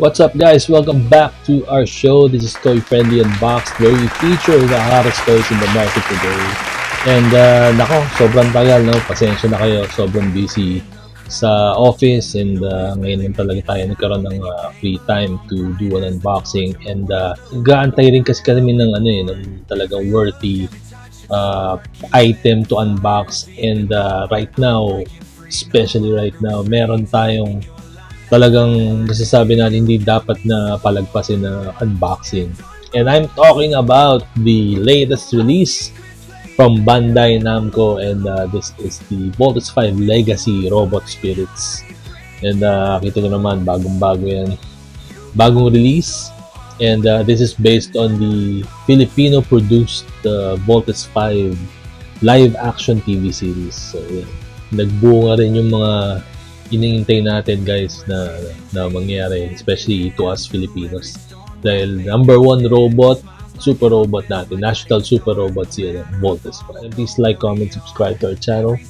What's up guys? Welcome back to our show. This is Toy Friendly Unboxed where we feature the hottest toys in the market today. And nako, sobrang tagal no? Pasensya na kayo, sobrang busy sa office and ngayon lang talaga tayo nagkaroon ng free time to do an unboxing and gaantay rin kasi kami ng ng talagang worthy item to unbox and right now, especially right now, meron tayong talagang nasasabi natin hindi dapat na palagpasin na unboxing. And I'm talking about the latest release from Bandai Namco, and this is the Voltes 5 Legacy Robot Spirits. And kita nyo naman, bagong-bago yan. Bagong release. And this is based on the Filipino-produced Voltes 5 live-action TV series. So, yeah. Nagbunga rin yung mga iniintay natin guys na mangyari, especially to us Filipinos, dahil number one robot, super robot natin, national super robot si Voltes 5. Please like, comment, subscribe to our channel,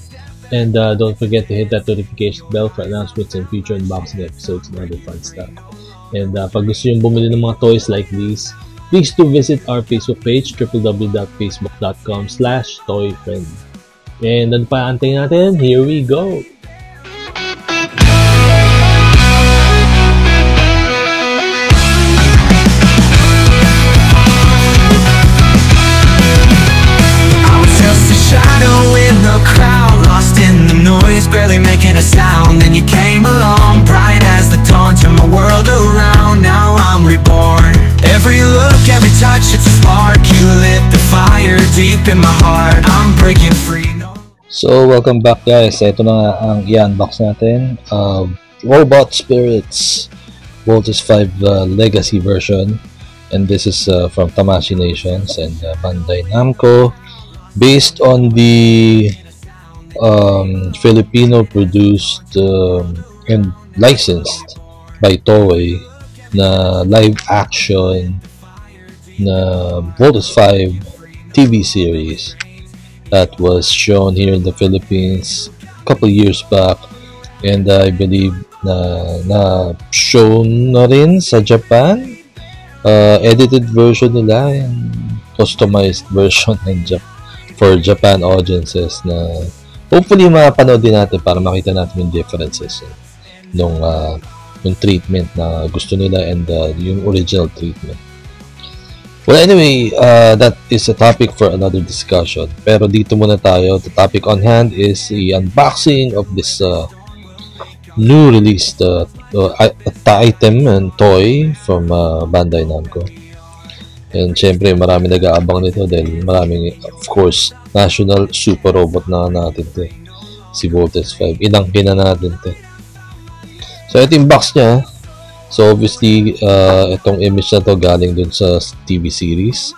and don't forget to hit that notification bell for announcements and future unboxing episodes and other fun stuff. And pag gusto yung bumili ng mga toys like these, please do visit our Facebook page, www.facebook.com/toyfriend. And ano pa antay natin? Here we go! Barely making a sound, then you came along, bright as the dawn, turned my world around. Now I'm reborn. Every look, every touch, it's a spark. You lit the fire deep in my heart. I'm breaking free. So welcome back guys. Ito na nga ang i-unbox natin. Robot Spirits Voltes 5 Legacy version, and this is from Tamashii Nations and Bandai Namco, based on the Filipino-produced and licensed by Toei na live-action na Voltes 5 TV series that was shown here in the Philippines a couple years back, and I believe na shown na rin sa Japan, edited version nila and customized version for Japan audiences na hopefully mapanood din natin para makita natin yung differences nung treatment na gusto nila and yung original treatment. Well, anyway, that is a topic for another discussion. Pero dito muna tayo. The topic on hand is the unboxing of this new released item and toy from Bandai Namco. And syempre, marami nag-aabang nito dahil maraming, of course, national super robot na natin ito. Si Voltes 5. Inangkin na natin ito. So, ito yung box niya. So, obviously, itong image na to galing dun sa TV series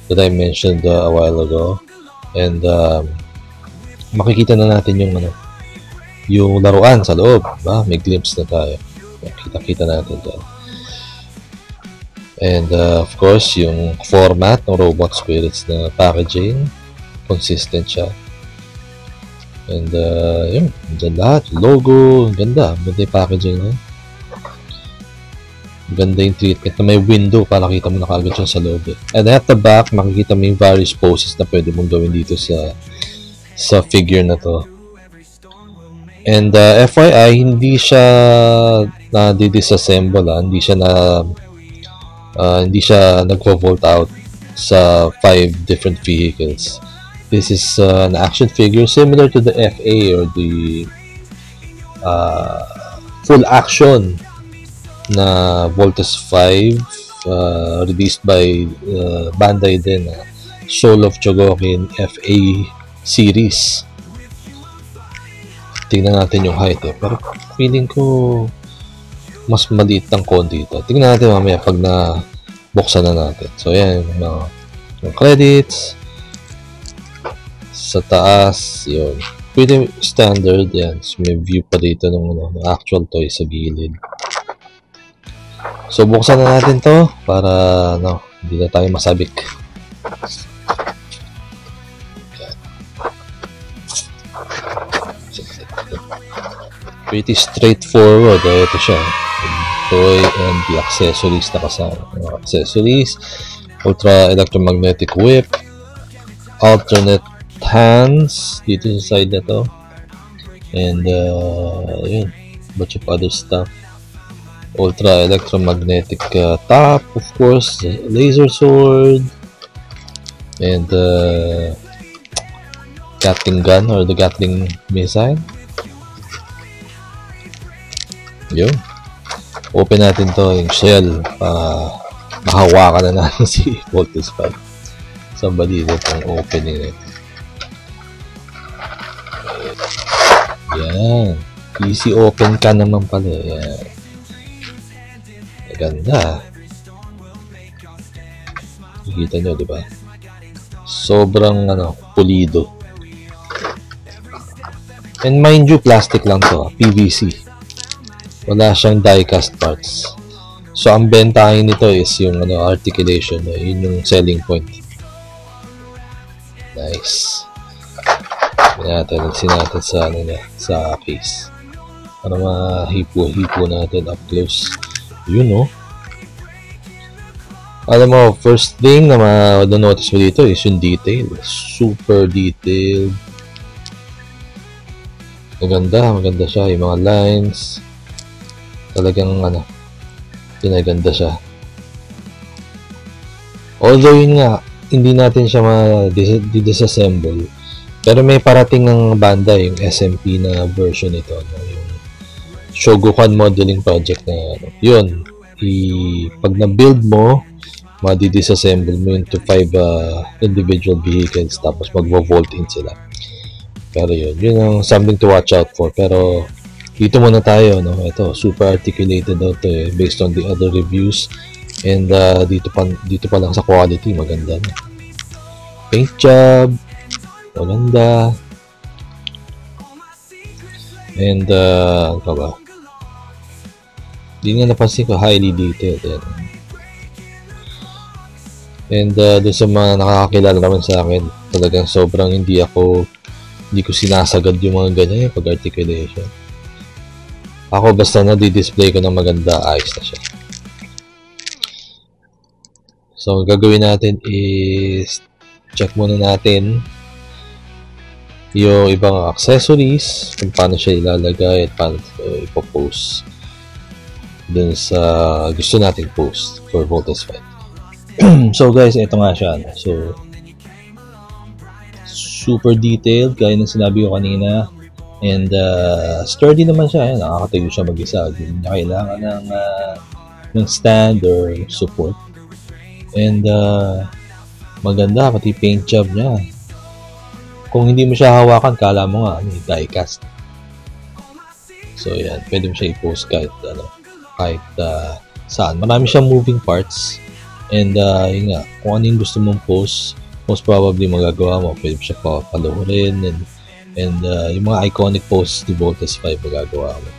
that I mentioned a while ago. And, makikita na natin yung laruan sa loob. Diba? May glimpse na tayo. Kita-kita natin dyan. And of course, yung format ng Robot Spirits na packaging, consistent siya. And yun, dyan lahat, logo, ang ganda yung packaging na. Ganda yung treatment na may window para kita mo na kagad siya sa loob. And at the back, makikita mo yung various poses na pwede mong gawin dito sa figure na to. And FYI, hindi siya na-disassemble, hindi siya nagvo-volt out sa 5 different vehicles. This is an action figure similar to the FA or the full action na Voltes 5 released by Bandai din, Soul of Chogokin FA series. Tingnan natin yung height pero feeling ko mas maliit ng konti ito. Tingnan natin mamaya pag buksan na natin. So, yan. Yung credits. Sa taas. Yun. Pretty standard. Yan. So, may view pa dito ng actual toy sa gilid. So, buksan na natin to para hindi na tayo masabik. Pretty straightforward. Ito siya. toy and the accessories na kasama. Accessories, ultra electromagnetic whip, alternate hands dito sa side na to, and yun, bunch of other stuff. Ultra electromagnetic top, of course, laser sword, and Gatling gun or the Gatling missile. Yun. Open natin to yung shell para mahawakan na natin si Voltes 5. Somebody itong opening it. Yan. Easy open ka naman pala. Yan. Maganda. Nakikita nyo, diba? Sobrang pulido. And mind you, plastic lang to, PVC. Wala siyang die-cast parts. So, ang bentahin nito is yung articulation. Yun yung selling point. Nice. Lagsin natin sa case. Para mahipo-hipo natin up close. Yun, no? Alam mo, first thing na ma-notice mo dito is yung detail. Super detailed. Maganda siya. Yung mga lines. Talagang, pinaganda siya. Although, yun nga, hindi natin siya ma-disassemble. Pero may parating ng banda, yung SMP na version nito. Yung Shogokan modeling project na yun. Pag na-build mo, ma-disassemble mo into 5 individual vehicles, tapos magvo-volt in sila. Pero yun ang something to watch out for. Pero dito muna tayo, no? Ito, super articulated daw to based on the other reviews. And dito pa lang sa quality, maganda na. Paint job, maganda. And ano ba? Hindi nga napansin ko, highly detailed. Yan. And doon sa mga nakakakilala naman sa akin, talagang sobrang hindi ko sinasagad yung mga ganyan pag-articulation. Ako basta na-display ko ng maganda, ayos na siya. So, ang gagawin natin is check muna natin yung ibang accessories, kung paano siya ilalagay at paano ipopost dun sa gusto nating post for Voltes 5. So guys, ito nga siya. So, super detailed, gaya ng sinabi ko kanina. And sturdy naman siya. Nakakatayo siya mag-isa. Hindi niya kailangan ng stand or support. And maganda, pati paint job niya. Kung hindi mo siya hawakan, kala mo nga die-cast. So yan, pwede mo siya i-post kahit saan. Marami siyang moving parts. And yun nga, kung ano yung gusto mong post, most probably magagawa mo. Pwede mo siya paluhurin and yung mga iconic posts ni Voltes 5 magagawa mo.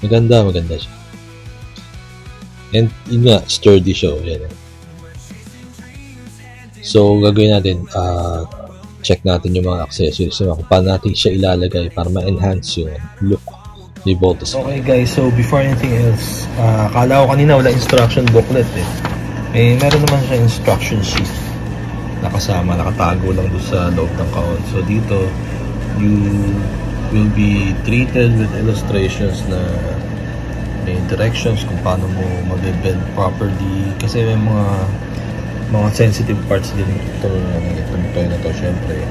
Maganda siya. And yun nga, sturdy siya. Yan. So, gagawin natin, check natin yung mga accessories kung paano natin siya ilalagay para ma-enhance yung look ni Voltes 5. Okay guys, so before anything else, akala ko kanina wala instruction booklet meron naman siya instruction sheet nakasama, nakatago lang doon sa loob ng kahon. So dito, you will be treated with illustrations na may directions kung paano mo mag-bend properly. Kasi may mga sensitive parts din itong toy na to, syempre.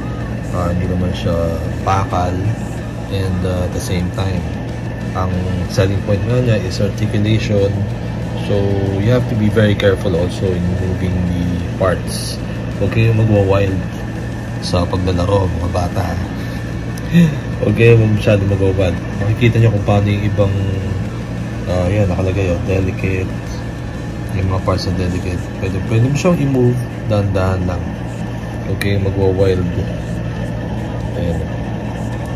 Hindi naman siya pakal. And at the same time, ang selling point nga niya is articulation. So you have to be very careful also in moving the parts. Huwag kayo magwa-wild sa paglalaro, mga bata. Huwag kayo masyado magwa-wild. Makikita nyo kung paano yung ibang yan, nakalagay delicate. Yung mga parts na delicate. Pwede mo siyang i-move, dahan-dahan lang. Huwag kayo magwa-wild.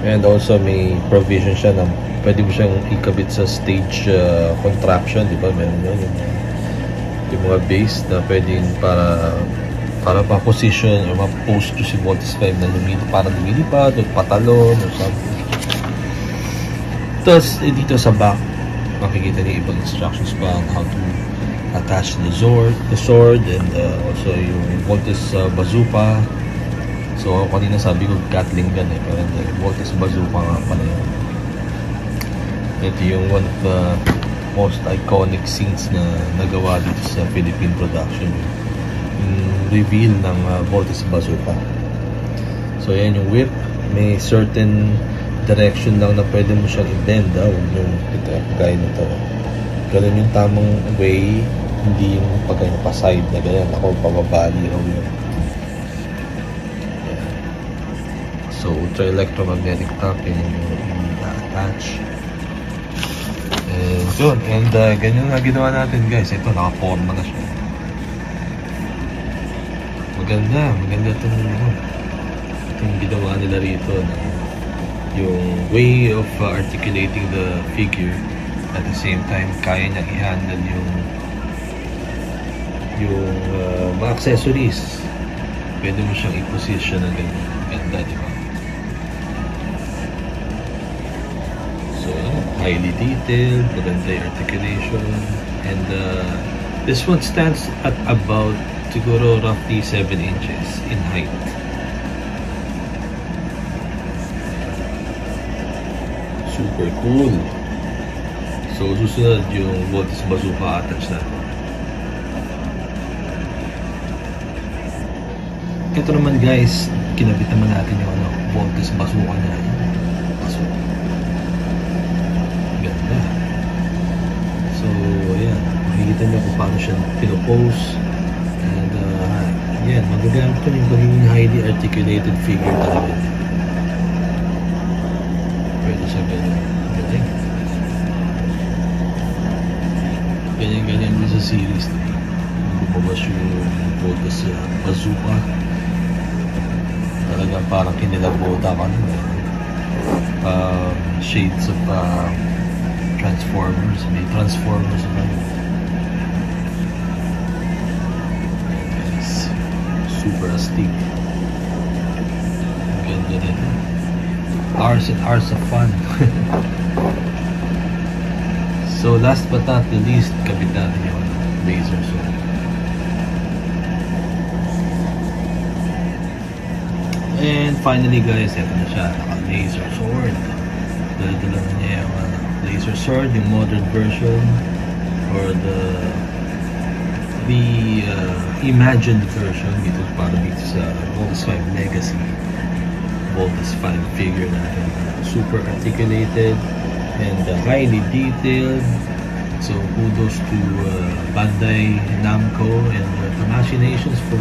And also may provision siya na pwede mo siyang ikabit sa stage contraption, di ba? Meron yun yung mga base na pwedeng para pa-position or ma-post to si Voltes 5 na lumilipad o patalon or something. Tapos dito sa back, makikita niyo ibang instructions pa on how to attach the sword and also yung Voltes bazooka. So kanina sabi ko Gatling gun pero hindi, Voltes bazooka nga pala yun. Ito yung one of the most iconic scenes na nagawa dito sa Philippine production, yung reveal ng Voltes bazooka. So yan yung whip, may certain direction lang na pwede mo siyang i-bend, huwag yung ito, gaya nito. Ganun yung tamang way, hindi yung pagkaya na pa-side na ganyan, ako pababali o yun. So ultra-electromagnetic tapping yung attach. And yun, and ganyan na ginawa natin guys. Ito, naka-forma na siya. Maganda itong ginawa nila rito na yung way of articulating the figure, at the same time kaya niya i-handle yung mga accessories. Pwede mo siyang i-position na ganyan. Ganda, diba? So highly detailed, maganda yung articulation, and this one stands at about siguro roughly 7 inches in height. Super cool. So susunod yung Voltes bazooka attach natin. Ito naman guys, kinabit naman natin yung Voltes bazooka niya. Ganda. So ayan, makikita niyo kung paano siya pinopose. And yan, magagamit ko yung pagiging highly articulated figure talaga. Pwede siya ganyan. Ganyan din sa series na lumabas yung Voltes bazooka. Talagang parang kinilabota ka nun. Shades of Transformers. May Transformers naman. Yes. Super astig. Ganda din. Hours and hours of fun. So last but not the least, kabit natin yung laser sword. And finally guys, ito na siya, naka-laser sword. Dala-dala na niya yung laser sword, yung modern version, or the imagined version dito para dito sa Voltes 5 Legacy. Voltes 5 figure natin, super articulated and highly detailed. So kudos to Bandai Namco and Tamashii Nations for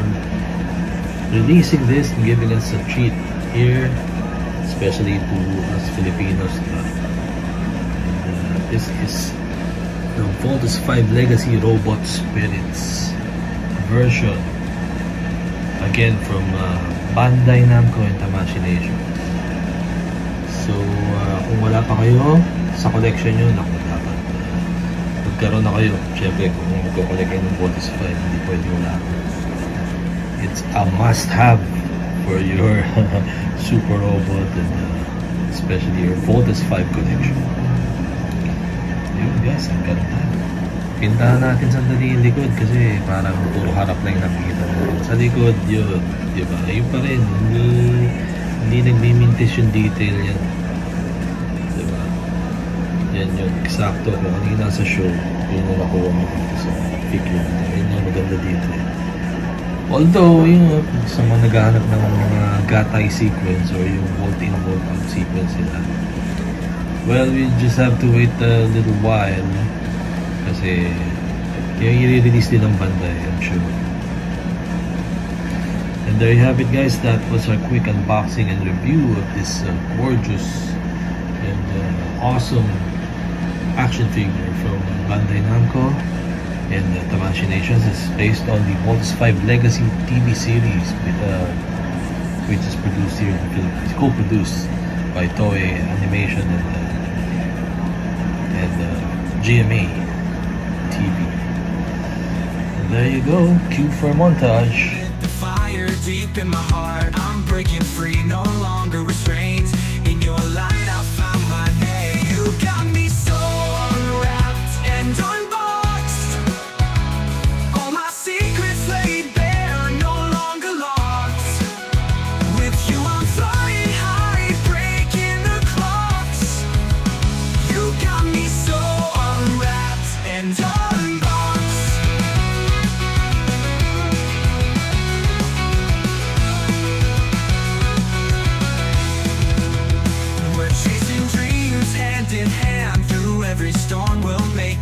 releasing this and giving us a treat here, especially to us Filipinos. This is the Voltes 5 Legacy Robot Spirits version, again from Bandai Namco and Tamashii Nations. So kung wala pa kayo sa collection nyo, naku, dapat magkaroon na kayo. Siyempre kung magkakolect kayo ng Voltes 5, hindi pwede wala. It's a must-have for your Super Robot and especially your Voltes 5 collection. Yun guys, ang ganda. Pintahan natin sandali yung likod kasi parang puro harap lang yung nakikita natin. Sa likod yun, diba? Ayun pa rin, hindi nagmimintis yung detail yan. Diba? Yan yun, eksakto kung ano yung nasa show, yun yung nakuha mo dito sa figure natin. Yun yung maganda dito eh. Although, yung sa mga naghahanap ng mga gatay sequence or yung volt-in, volt-out sequence nila, well, we just have to wait a little while kasi yung i-release din ng Bandai, I'm sure. And there you have it guys, that was our quick unboxing and review of this gorgeous and awesome action figure from Bandai Namco and Tamashii Nations. Is based on the Voltes 5 Legacy TV series which is produced here in the Philippines, co-produced by Toei Animation and GMA TV. And there you go, cue for montage. The fire deep in my heart, I'm breaking free, no longer restrained. In your light I found my name. You got me so unraveled.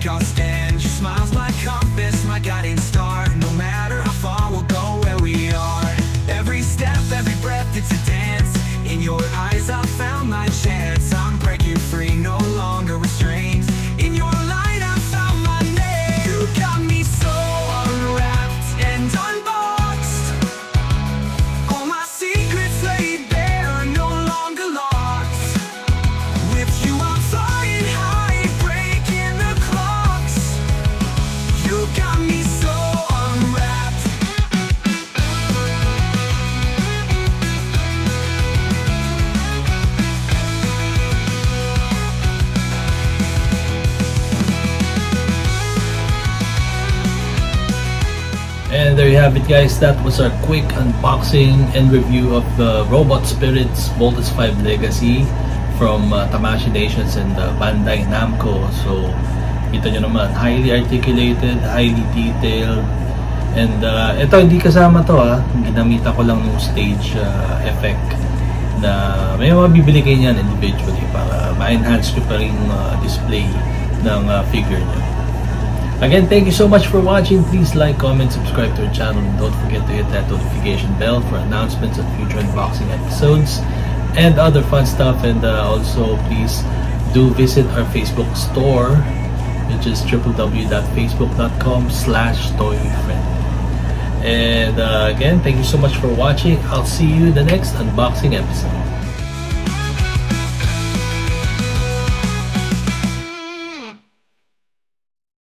think I'll stand. Your smile's my compass, my guiding star. No matter how far, we'll go where we are. Every step, every breath, it's a dance. In your eyes I found my chance. I'm breaking free, no longer restrained. In your light I found my name. You got me so unwrapped and unboxed. All my secrets laid bare, no longer lost. With you I'm flying high, breaking the clocks. You got me so unwrapped. And there you have it, guys. That was our quick unboxing and review of the Robot Spirits Voltes 5 Legacy from Tamashii Nations and Bandai Namco. So kita nyo naman, highly articulated, highly detailed, and ito hindi kasama to ginamita ko lang ng stage effect na may mabibili kayo niyan individually para ma-enhance nyo pa rin display ng figure nyo. Again, thank you so much for watching. Please like, comment, subscribe to our channel, and don't forget to hit that notification bell for announcements of future unboxing episodes and other fun stuff. And also, please do visit our Facebook store, which is www.facebook.com/toyfriend. And again, thank you so much for watching. I'll see you in the next unboxing episode.